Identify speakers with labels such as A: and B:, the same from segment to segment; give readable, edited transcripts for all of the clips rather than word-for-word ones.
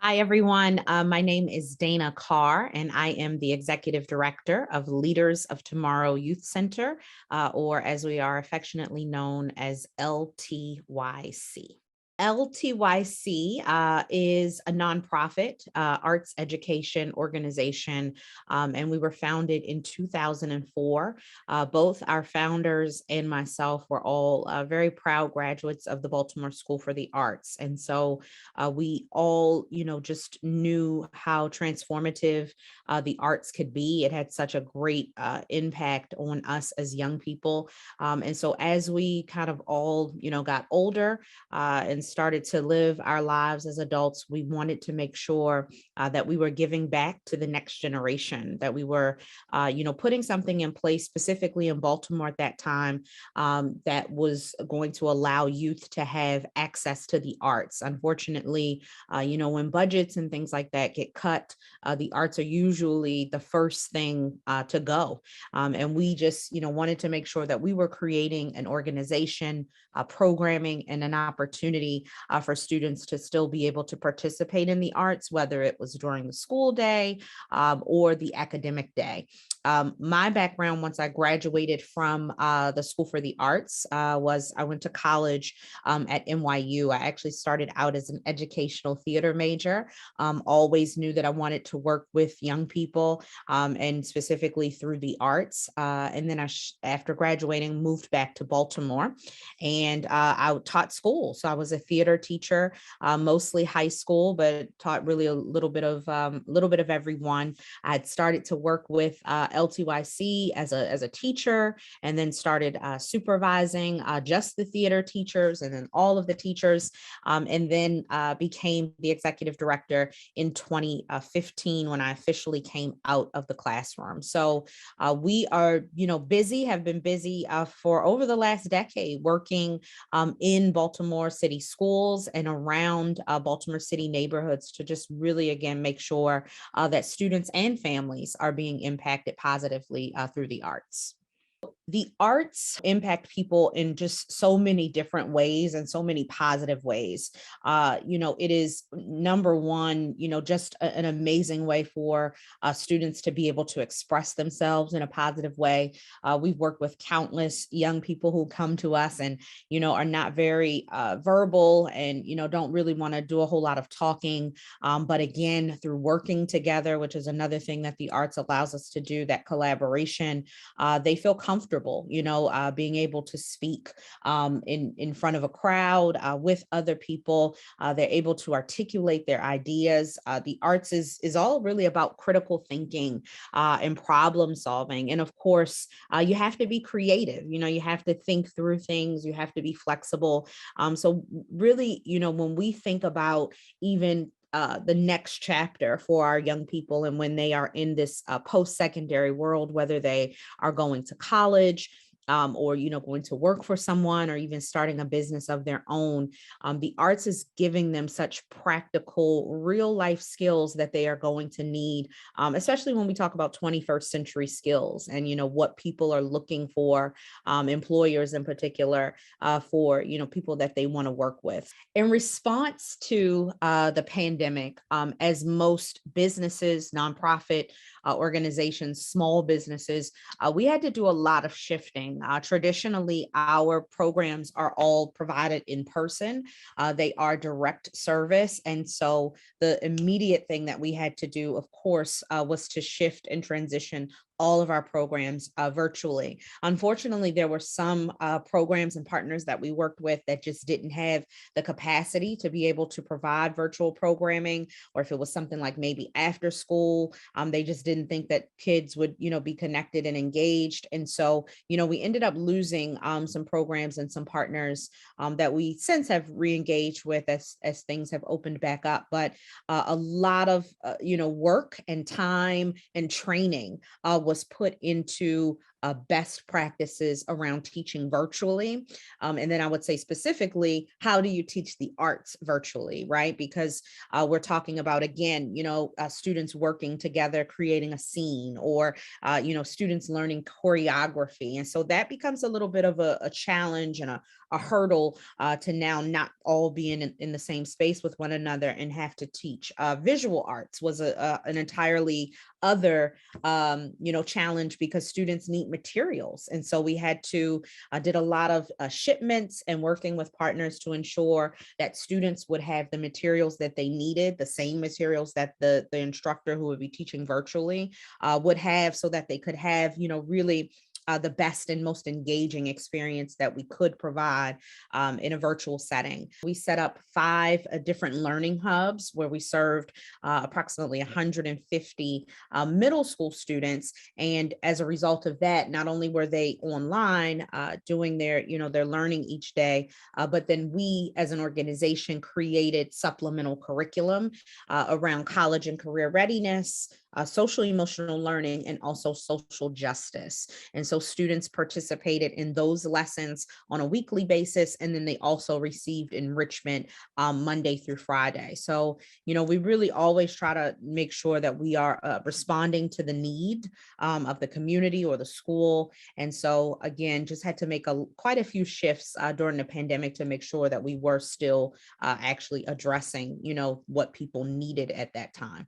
A: Hi, everyone. My name is Dana Carr, and I am the Executive Director of Leaders of Tomorrow Youth Center, or as we are affectionately known as LTYC. LTYC is a nonprofit arts education organization, and we were founded in 2004. Both our founders and myself were all very proud graduates of the Baltimore School for the Arts. And so we all, just knew how transformative the arts could be. It had such a great impact on us as young people. And so as we kind of all, got older and started to live our lives as adults, we wanted to make sure that we were giving back to the next generation, that we were, putting something in place specifically in Baltimore at that time that was going to allow youth to have access to the arts. Unfortunately, when budgets and things like that get cut, the arts are usually the first thing to go. And we just, wanted to make sure that we were creating an organization, programming, and an opportunity for students to still be able to participate in the arts, whether it was during the school day or the academic day. My background, once I graduated from the School for the Arts, was I went to college at NYU. I actually started out as an educational theater major, always knew that I wanted to work with young people and specifically through the arts. And then after graduating, moved back to Baltimore and I taught school. So I was a theater teacher, mostly high school, but taught really a little bit of everyone. I had started to work with LTYC as a teacher, and then started supervising just the theater teachers and then all of the teachers, and then became the executive director in 2015 when I officially came out of the classroom. So we are, busy, have been busy for over the last decade working in Baltimore City schools and around Baltimore City neighborhoods to just really, again, make sure that students and families are being impacted positively through the arts. The arts impact people in just so many different ways and so many positive ways. It is number one, just an amazing way for students to be able to express themselves in a positive way. We've worked with countless young people who come to us and, are not very verbal and, don't really want to do a whole lot of talking. But again, through working together, which is another thing that the arts allows us to do, that collaboration, they feel comfortable, being able to speak in front of a crowd with other people. They're able to articulate their ideas. The arts is all really about critical thinking and problem solving. And of course, you have to be creative. You have to think through things. You have to be flexible. So really, when we think about even the next chapter for our young people and when they are in this post-secondary world, whether they are going to college or, going to work for someone or even starting a business of their own, the arts is giving them such practical, real life skills that they are going to need, especially when we talk about 21st century skills and, what people are looking for, employers in particular, for, people that they want to work with. In response to the pandemic, as most businesses, nonprofit organizations, small businesses, we had to do a lot of shifting. Traditionally, our programs are all provided in person. They are direct service. And so the immediate thing that we had to do, of course, was to shift and transition all of our programs virtually. Unfortunately, there were some programs and partners that we worked with that just didn't have the capacity to be able to provide virtual programming, or if it was something like maybe after school, they just didn't think that kids would, be connected and engaged. And so, we ended up losing some programs and some partners that we since have re-engaged with as things have opened back up. But a lot of, work and time and training was put into best practices around teaching virtually. And then I would say specifically, how do you teach the arts virtually, right? Because we're talking about, again, students working together, creating a scene, or, students learning choreography. And so that becomes a little bit of a challenge and a hurdle to now not all be in the same space with one another and have to teach. Visual arts was an entirely other challenge, because students need materials. And so we had to did a lot of shipments and working with partners to ensure that students would have the materials that they needed, the same materials that the instructor who would be teaching virtually would have, so that they could have, really the best and most engaging experience that we could provide in a virtual setting. We set up 5 different learning hubs where we served approximately 150 middle school students. And as a result of that, not only were they online doing their learning each day, but then we as an organization created supplemental curriculum around college and career readiness, social emotional learning, and also social justice. And so students participated in those lessons on a weekly basis, and then they also received enrichment Monday through Friday. So, we really always try to make sure that we are responding to the need of the community or the school. And so, again, just had to make quite a few shifts during the pandemic to make sure that we were still actually addressing, what people needed at that time.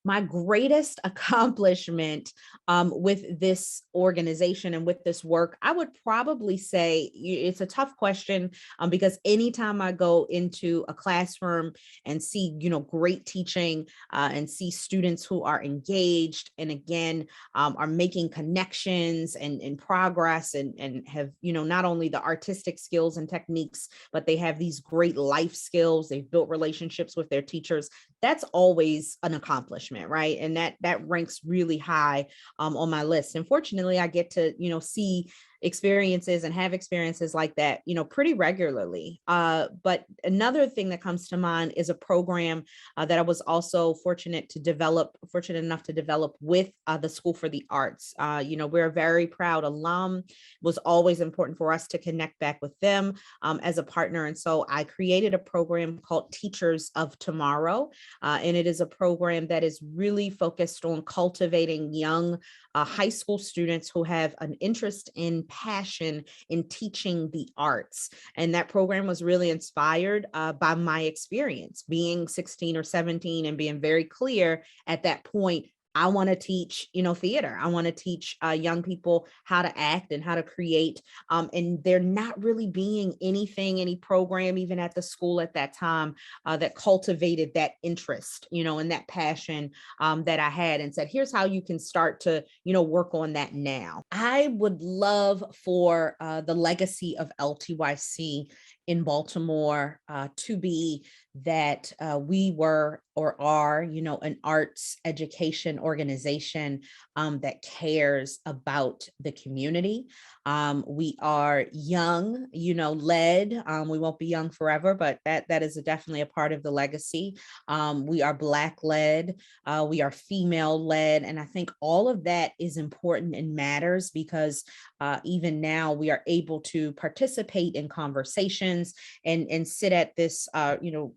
A: My greatest accomplishment with this organization and with this work, I would probably say it's a tough question because anytime I go into a classroom and see, great teaching and see students who are engaged and again, are making connections and progress and have, not only the artistic skills and techniques, but they have these great life skills. They've built relationships with their teachers. That's always an accomplishment, right? And that ranks really high on my list. And fortunately, I get to, see experiences and have experiences like that, pretty regularly. But another thing that comes to mind is a program that I was also fortunate enough to develop with the School for the Arts. We're a very proud alum. It was always important for us to connect back with them as a partner. And so I created a program called Teachers of Tomorrow. And it is a program that is really focused on cultivating young high school students who have an interest and passion in teaching the arts. And that program was really inspired by my experience being 16 or 17 and being very clear at that point. I want to teach, theater. I want to teach young people how to act and how to create. And there not really being any program, even at the school at that time, that cultivated that interest, and that passion that I had, and said, here's how you can start to, work on that now. I would love for the legacy of LTYC in Baltimore to be that we were or are, an arts education organization that cares about the community. We are young, led. We won't be young forever, but that is definitely a part of the legacy. We are Black led. We are female led. And I think all of that is important and matters because even now we are able to participate in conversations and sit at this,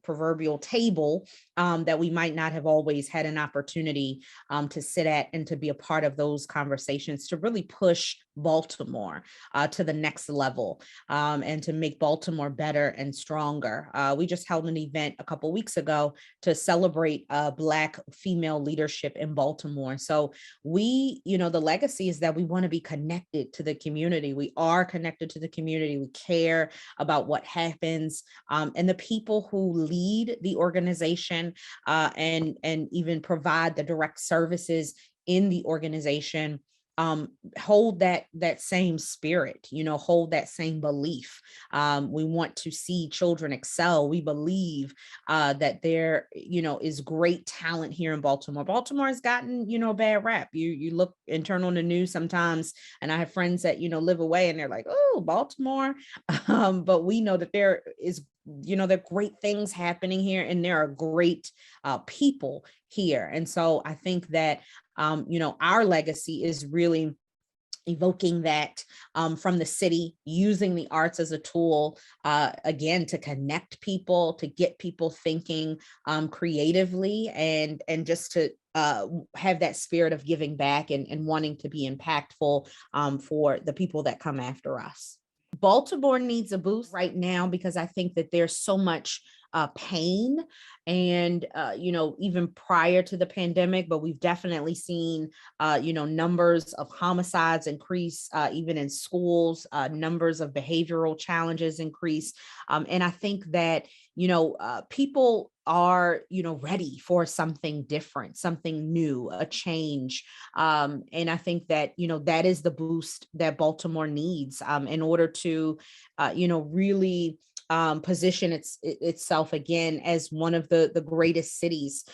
A: proverbial table that we might not have always had an opportunity to sit at and to be a part of those conversations to really push Baltimore to the next level and to make Baltimore better and stronger. We just held an event a couple weeks ago to celebrate Black female leadership in Baltimore. So we, the legacy is that we want to be connected to the community. We are connected to the community. We care about what happens and the people who lead the organization and even provide the direct services in the organization hold that same spirit, hold that same belief. We want to see children excel. We believe that there, is great talent here in Baltimore. Baltimore has gotten, a bad rap. You look and turn on the news sometimes, and I have friends that, live away and they're like, oh, Baltimore. But we know that there is, there are great things happening here and there are great people here. And so I think that, our legacy is really evoking that from the city, using the arts as a tool, again, to connect people, to get people thinking creatively, and just to have that spirit of giving back and wanting to be impactful for the people that come after us. Baltimore needs a boost right now because I think that there's so much pain, and even prior to the pandemic, but we've definitely seen numbers of homicides increase, even in schools, numbers of behavioral challenges increase, and I think that people are ready for something different, something new, a change, and I think that is the boost that Baltimore needs in order to really position itself again as one of the greatest cities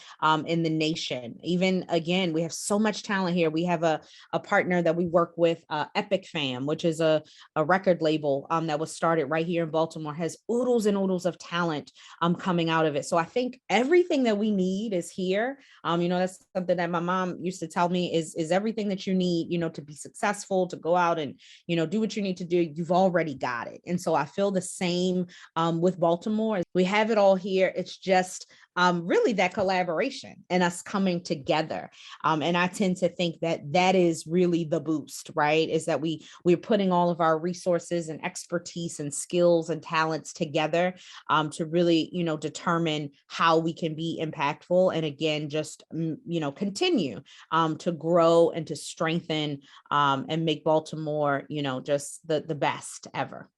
A: in the nation. Even again, we have so much talent here. We have a partner that we work with, Epic Fam, which is a record label that was started right here in Baltimore, has oodles and oodles of talent coming out of it. So I think everything that we need is here. That's something that my mom used to tell me is everything that you need, to be successful, to go out and, do what you need to do. You've already got it. And so I feel the same with Baltimore. We have it all here. It's just really that collaboration and us coming together. And I tend to think that is really the boost, right? Is that we're putting all of our resources and expertise and skills and talents together to really, determine how we can be impactful. And again, just, continue to grow and to strengthen and make Baltimore, just the best ever.